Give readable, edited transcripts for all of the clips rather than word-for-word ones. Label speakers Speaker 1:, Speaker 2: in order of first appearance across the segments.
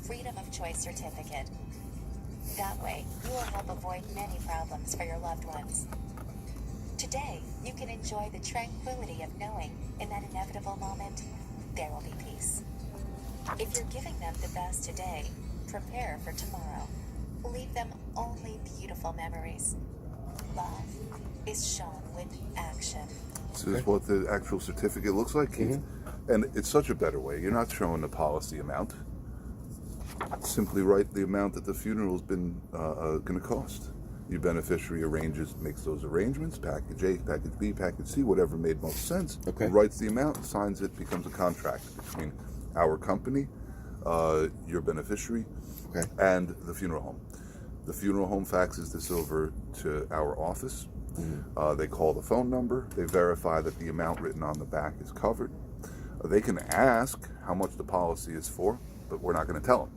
Speaker 1: Freedom of Choice certificate. That way, you will help avoid many problems for your loved ones. Today, you can enjoy the tranquility of knowing in that inevitable moment, there will be peace. If you're giving them the best today, prepare for tomorrow. Leave them only beautiful memories. Love is shown with action.
Speaker 2: This is what the actual certificate looks like, Keith. And it's such a better way. You're not showing the policy amount. Simply write the amount that the funeral's been going to cost. Your beneficiary makes those arrangements, package A, package B, package C, whatever made most sense. Writes the amount, signs it, becomes a contract between our company, your beneficiary, and the funeral home. The funeral home faxes this over to our office. They call the phone number. They verify that the amount written on the back is covered. They can ask how much the policy is for, but we're not going to tell them.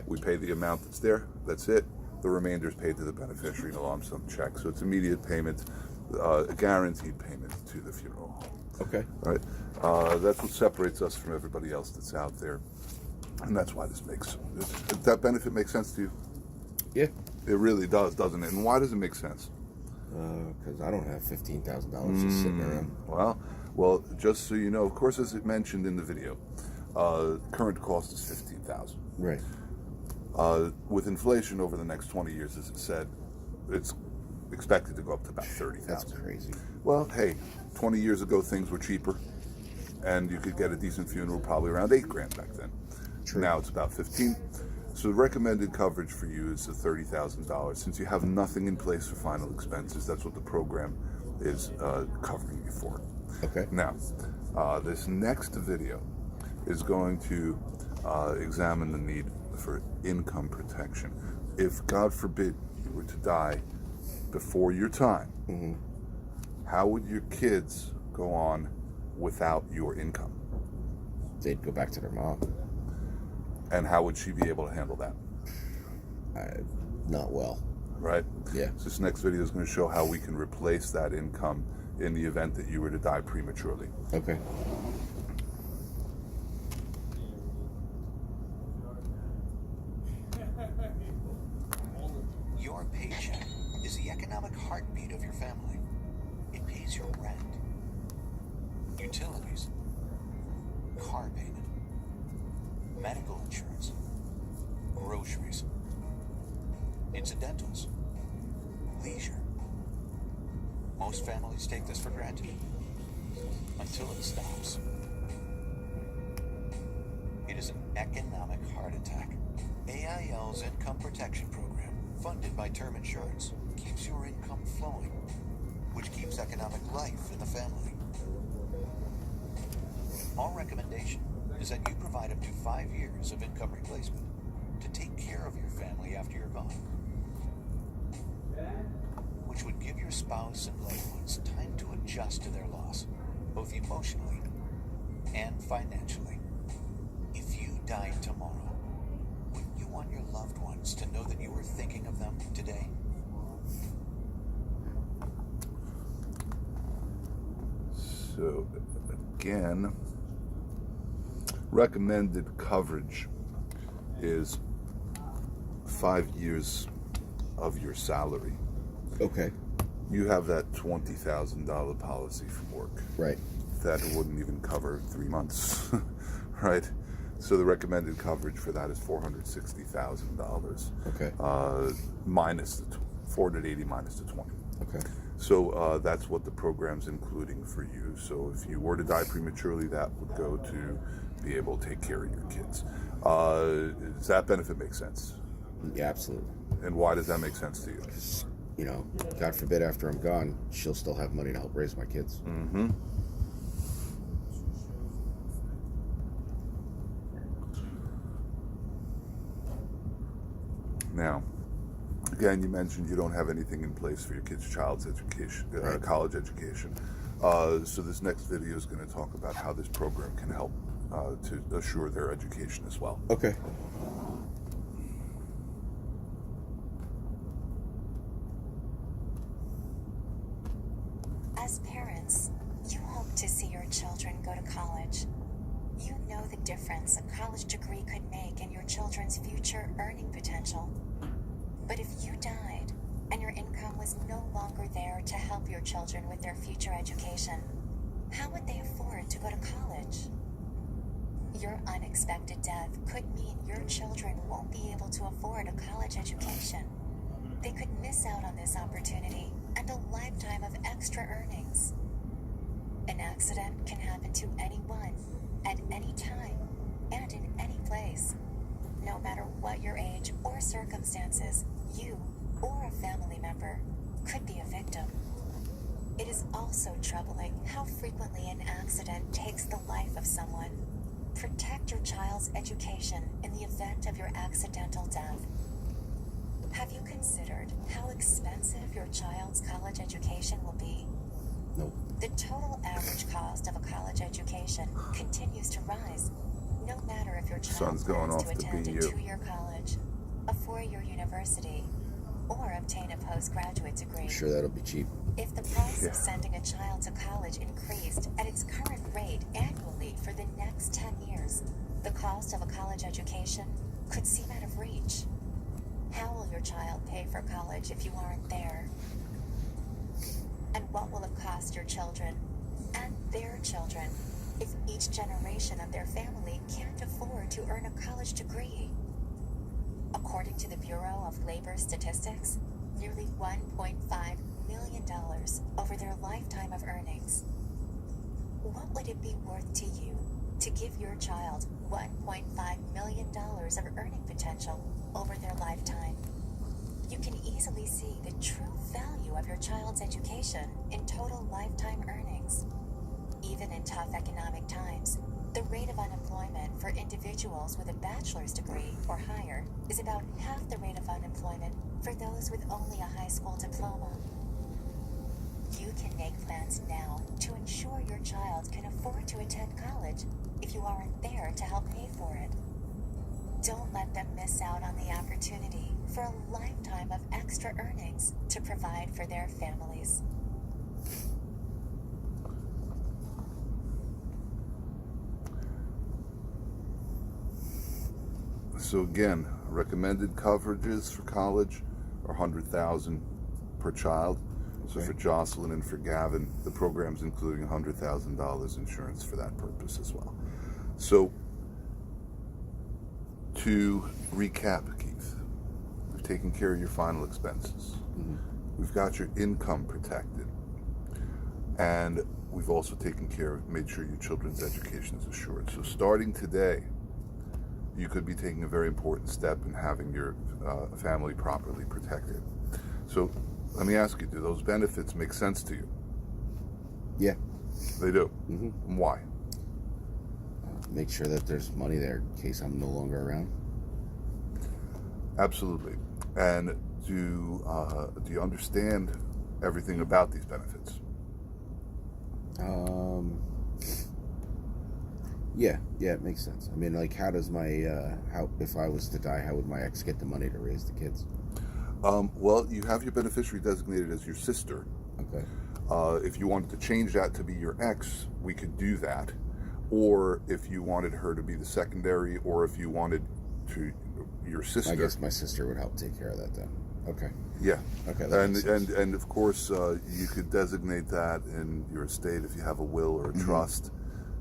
Speaker 2: We pay the amount that's there. That's it. The remainder is paid to the beneficiary in a lump sum check. So it's immediate payment, a guaranteed payment to the funeral home. Right. That's what separates us from everybody else that's out there, and that's why that benefit makes sense to you.
Speaker 3: Yeah,
Speaker 2: it really does, doesn't it? And why does it make sense?
Speaker 3: Because I don't have $15,000 just sitting around.
Speaker 2: Well, just so you know, of course, as it mentioned in the video, current cost is $15,000.
Speaker 3: Right.
Speaker 2: With inflation over the next 20 years, as it said, it's expected to go up to about $30,000.
Speaker 3: That's crazy.
Speaker 2: Well, hey, 20 years ago things were cheaper, and you could get a decent funeral probably around $8,000 back then.
Speaker 3: True.
Speaker 2: Now it's about $15,000. So the recommended coverage for you is $30,000. Since you have nothing in place for final expenses, that's what the program is covering you for. Now, this next video is going to examine the need for income protection. If, God forbid, you were to die before your time, how would your kids go on without your income?
Speaker 3: They'd go back to their mom.
Speaker 2: And how would she be able to handle that?
Speaker 3: Not well.
Speaker 2: Right?
Speaker 3: Yeah.
Speaker 2: So this next video is going to show how we can replace that income in the event that you were to die prematurely.
Speaker 4: Your paycheck is the economic heartbeat of your family. It pays your rent, utilities, car payment, medical insurance, groceries, incidentals, leisure. Most families take this for granted until it stops. It is an economic heart attack. AIL's Income Protection Program, funded by Term Insurance, keeps your income flowing, which keeps economic life in the family. Our recommendation is that you provide up to 5 years of income replacement to take care of your family after you're gone, which would give your spouse and loved ones time to adjust to their loss, both emotionally and financially. If you died tomorrow, wouldn't you want your loved ones to know that you were thinking of them today?
Speaker 2: So, again, recommended coverage is 5 years of your salary. You have that $20,000 policy from work.
Speaker 3: Right.
Speaker 2: That wouldn't even cover 3 months, right? So the recommended coverage for that is $460,000. Minus the 480 minus the 20. So that's what the program's including for you. So if you were to die prematurely, that would go to be able to take care of your kids. Does that benefit make sense?
Speaker 3: Yeah, absolutely.
Speaker 2: And why does that make sense to you?
Speaker 3: You know, God forbid after I'm gone, she'll still have money to help raise my kids.
Speaker 2: Now, again, you mentioned you don't have anything in place for your kids' child's education, college education. So this next video is going to talk about how this program can help to assure their education as well.
Speaker 1: As parents, you hope to see your children go to college. You know the difference a college degree could make in your children's children's future earning potential. But if you died and your income was no longer there to help your children with their future education, how would they afford to go to college? Your unexpected death could mean your children won't be able to afford a college education. They could miss out on this opportunity and a lifetime of extra earnings. An accident can happen to anyone, at any time, and in any place. No matter what your age or circumstances, you or a family member could be a victim. It is also troubling how frequently an accident takes the life of someone. Protect your child's education in the event of your accidental death. Have you considered how expensive your child's college education will be?
Speaker 3: Nope.
Speaker 1: The total average cost of a college education continues to rise, no matter if your child
Speaker 2: Son's going
Speaker 1: plans
Speaker 2: off
Speaker 1: to
Speaker 2: to
Speaker 1: attend a
Speaker 2: BU.
Speaker 1: 2-year college, a 4-year university, or obtain a postgraduate degree.
Speaker 3: I'm sure that'll be cheap.
Speaker 1: If the price
Speaker 2: Yeah.
Speaker 1: of sending a child to college increased at its current rate annually for the next 10 years, the cost of a college education could seem out of reach. How will your child pay for college if you aren't there? And what will it cost your children and their children if each generation of their family can't afford to earn a college degree? According to the Bureau of Labor Statistics, nearly $1.5 million over their lifetime of earnings. What would it be worth to you to give your child $1.5 million of earning potential over their lifetime? You can easily see the true value of your child's education in total lifetime earnings. Even in tough economic times, the rate of unemployment for individuals with a bachelor's degree or higher is about half the rate of unemployment for those with only a high school diploma. You can make plans now to ensure your child can afford to attend college if you aren't there to help pay for it. Don't let them miss out on the opportunity for a lifetime of extra earnings to provide for their families.
Speaker 2: So again, recommended coverages for college are $100,000 per child. So
Speaker 3: Okay.
Speaker 2: for Jocelyn and for Gavin, the program's including $100,000 insurance for that purpose as well. So to recap, Keith, we've taken care of your final expenses. We've got your income protected. And we've also taken care of, made sure your children's education is assured. So starting today, you could be taking a very important step in having your family properly protected. So let me ask you, do those benefits make sense to you?
Speaker 3: Yeah.
Speaker 2: They do.
Speaker 3: Mm-hmm.
Speaker 2: Why?
Speaker 3: Make sure that there's money there in case I'm no longer around.
Speaker 2: Absolutely. And do you understand everything about these benefits?
Speaker 3: Yeah, it makes sense. I mean, like, how does my how if I was to die, how would my ex get the money to raise the kids?
Speaker 2: Well, you have your beneficiary designated as your sister.
Speaker 3: Okay.
Speaker 2: If you wanted to change that to be your ex, we could do that. Or if you wanted her to be the secondary, or if you wanted to your sister.
Speaker 3: I guess my sister would help take care of that then. Okay.
Speaker 2: Yeah.
Speaker 3: Okay. That
Speaker 2: And
Speaker 3: makes sense.
Speaker 2: and of course, you could designate that in your estate if you have a will or a trust.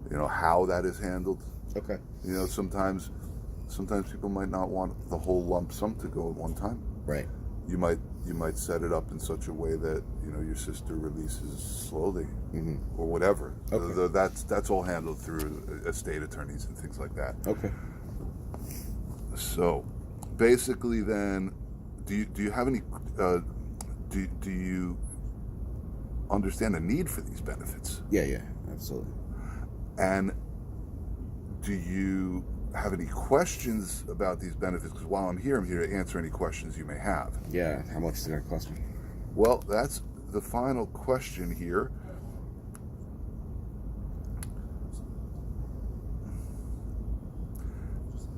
Speaker 2: You know how that is handled.
Speaker 3: Okay.
Speaker 2: You know, sometimes people might not want the whole lump sum to go at one time.
Speaker 3: Right.
Speaker 2: You might set it up in such a way that your sister releases slowly, or whatever.
Speaker 3: Okay.
Speaker 2: That's all handled through estate attorneys and things like that.
Speaker 3: Okay.
Speaker 2: So, basically, then, do you have any? Do you understand the need for these benefits?
Speaker 3: Yeah, absolutely.
Speaker 2: And do you have any questions about these benefits? Because while I'm here to answer any questions you may have.
Speaker 3: Yeah. How much is it gonna cost me?
Speaker 2: Well, that's the final question here.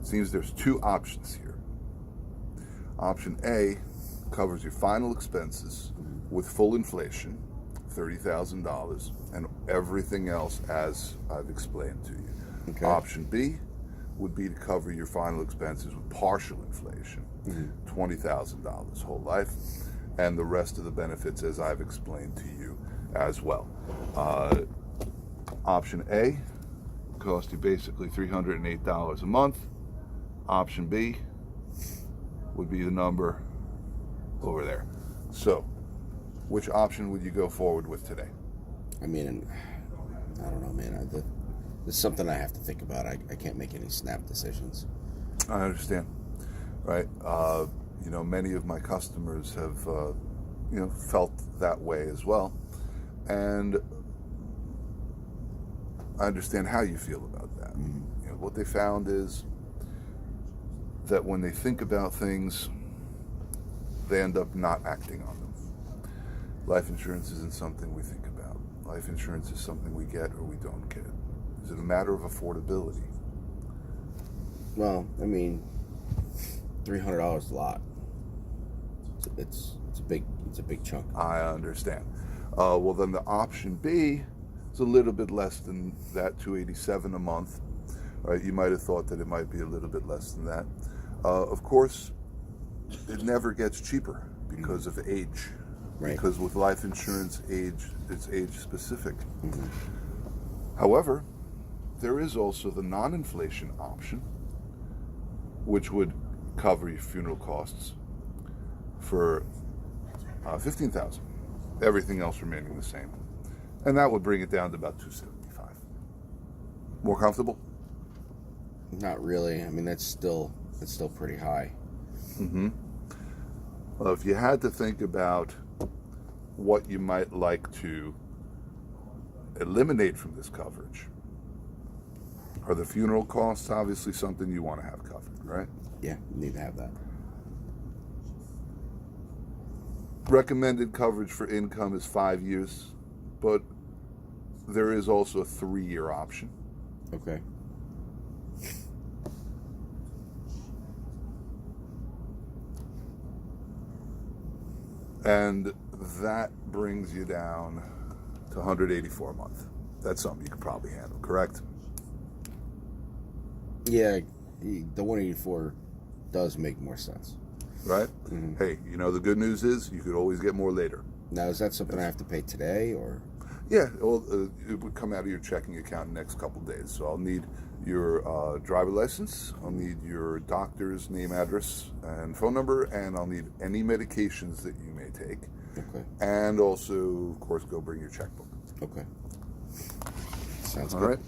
Speaker 2: Seems there's two options here. Option A covers your final expenses with full inflation, $30,000, and everything else as I've explained to you.
Speaker 3: Okay.
Speaker 2: Option B would be to cover your final expenses with partial inflation, $20,000 whole life, and the rest of the benefits as I've explained to you as well. Option A cost you basically $308 a month. Option B would be the number over there. So, which option would you go forward with today?
Speaker 3: I mean, I don't know, man. There's something I have to think about. I can't make any snap decisions.
Speaker 2: I understand, right? Many of my customers have, felt that way as well, and I understand how you feel about that. What they found is that when they think about things, they end up not acting on them. Life insurance isn't something we think about. Life insurance is something we get or we don't get. Is it a matter of affordability?
Speaker 3: Well, I mean, $300 is a lot. It's a big chunk.
Speaker 2: I understand. Well, then the option B is a little bit less than that, $287 a month. Right? You might have thought that it might be a little bit less than that. Of course, it never gets cheaper because of age.
Speaker 3: Right.
Speaker 2: Because with life insurance, it's age specific. However, there is also the non-inflation option, which would cover your funeral costs for $15,000. Everything else remaining the same, and that would bring it down to about $275. More comfortable?
Speaker 3: Not really. I mean, that's still pretty high.
Speaker 2: Well, if you had to think about what you might like to eliminate from this coverage, are the funeral costs obviously something you want to have covered, right?
Speaker 3: Yeah, you need to have that.
Speaker 2: Recommended coverage for income is 5 years, but there is also a 3-year option.
Speaker 3: Okay.
Speaker 2: And that brings you down to $184 a month. That's something you could probably handle, correct?
Speaker 3: Yeah, the 184 does make more sense.
Speaker 2: Right? Hey, the good news is you could always get more later.
Speaker 3: Now, is that something I have to pay today, or?
Speaker 2: Yeah, well, it would come out of your checking account in the next couple of days. So I'll need your driver license, I'll need your doctor's name, address, and phone number, and I'll need any medications that you may take.
Speaker 3: Okay.
Speaker 2: And also, of course, go bring your checkbook.
Speaker 3: Okay. Sounds
Speaker 2: All
Speaker 3: good.
Speaker 2: right?